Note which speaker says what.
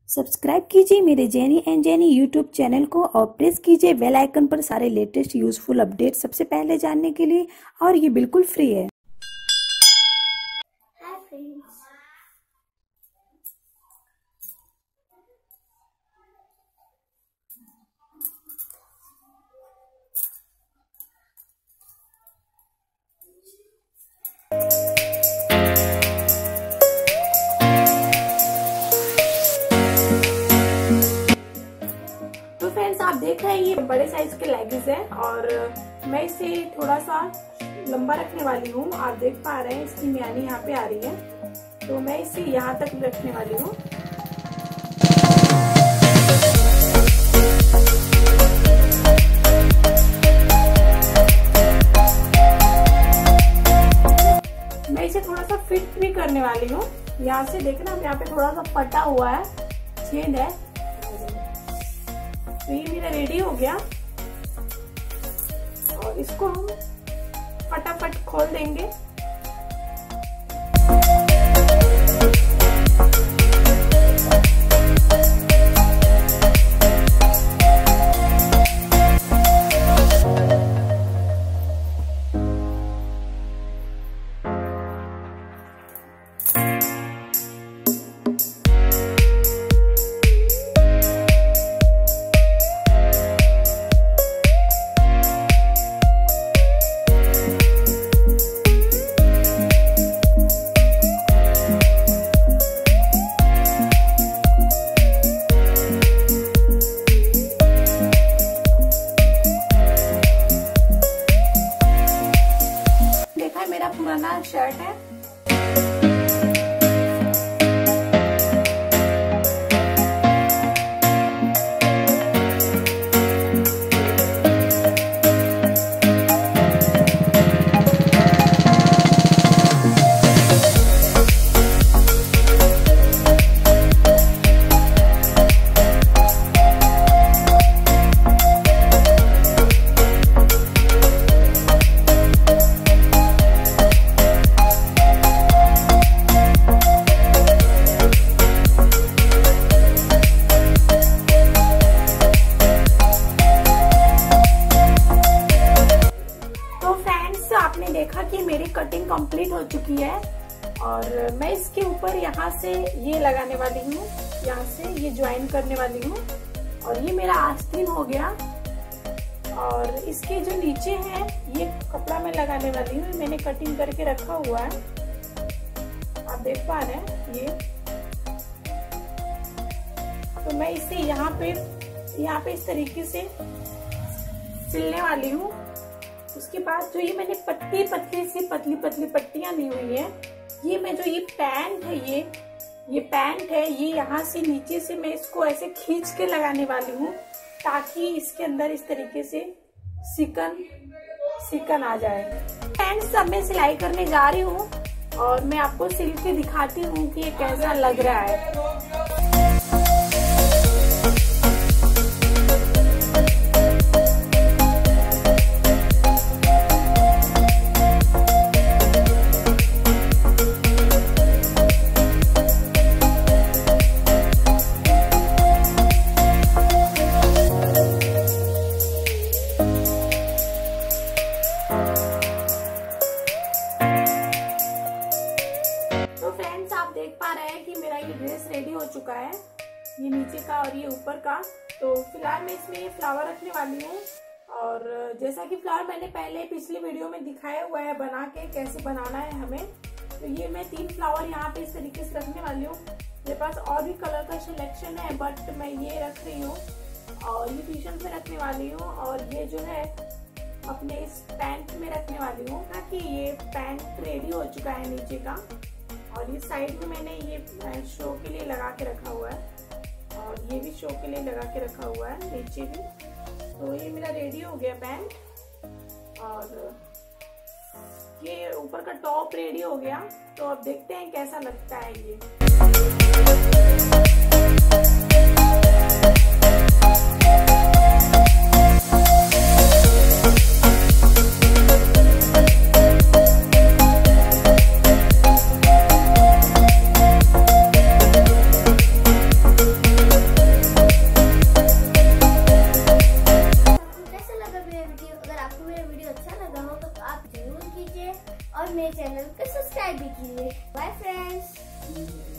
Speaker 1: Subscribe कीजिए मेरे jenny and jenny YouTube channel को और प्रेस कीजिए बेल आइकन पर सारे लेटेस्ट यूजफुल अपडेट सबसे पहले जानने के लिए, और ये बिल्कुल फ्री है। तो फ्रेंड्स, आप देख रहे हैं ये बड़े साइज के लेगिंग्स है और मैं इसे थोड़ा सा लंबा रखने वाली हूँ। आप देख पा रहे हैं इसकी म्यानी यहाँ पे आ रही है, तो मैं इसे यहाँ तक रखने वाली हूँ। मैं इसे थोड़ा सा फिट भी करने वाली हूँ। यहाँ से देखना, यहाँ पे थोड़ा सा फटा हुआ है, छेद है। तो ये मेरा रेडी हो गया और इसको हम फटाफट खोल देंगे। मेरा पुराना शर्ट है। आपने देखा कि मेरी कटिंग कंप्लीट हो चुकी है और मैं इसके ऊपर यहाँ से ये लगाने वाली हूँ, यहाँ से ये ज्वाइन करने वाली हूँ और ये मेरा आस्तीन हो गया। और इसके जो नीचे है ये कपड़ा मैं लगाने वाली हूँ, मैंने कटिंग करके रखा हुआ है, आप देख पा रहे हैं ये। तो मैं इसे यहाँ पे इस तरीके से सिलने वाली हूँ। उसके बाद जो ये मैंने पतली सी पतली पट्टियां ली हुई है, ये मैं जो ये पैंट है, ये पैंट है, ये यहाँ से नीचे से मैं इसको ऐसे खींच के लगाने वाली हूँ ताकि इसके अंदर इस तरीके से सिकन आ जाए। पैंट सब मैं सिलाई करने जा रही हूँ और मैं आपको सिल के दिखाती हूँ कि ये कैसा लग रहा है। आप देख पा रहे हैं कि मेरा ये ड्रेस रेडी हो चुका है, ये नीचे का और ये ऊपर का। तो फिलहाल मैं इसमें ये फ्लावर रखने वाली हूँ और जैसा कि फ्लावर मैंने पहले पिछली वीडियो में दिखाया हुआ है बना के कैसे बनाना है हमें। तो ये मैं 3 फ्लावर यहाँ पे इस तरीके से रखने वाली हूँ। मेरे पास और भी कलर का सिलेक्शन है बट मैं ये रख रही हूँ और ये टी शर्ट में रखने वाली हूँ और ये जो है अपने इस पैंट में रखने वाली हूँ ताकि ये पैंट रेडी हो चुका है नीचे का। और ये साइड में मैंने ये शो के लिए लगा के रखा हुआ है और ये भी शो के लिए लगा के रखा हुआ है नीचे भी। तो ये मेरा रेडी हो गया पैंट और ये ऊपर का टॉप रेडी हो गया। तो अब देखते हैं कैसा लगता है ये।
Speaker 2: आपको मेरा वीडियो अच्छा लगा हो तो आप जरूर कीजिए और मेरे चैनल को सब्सक्राइब भी कीजिए। Bye friends.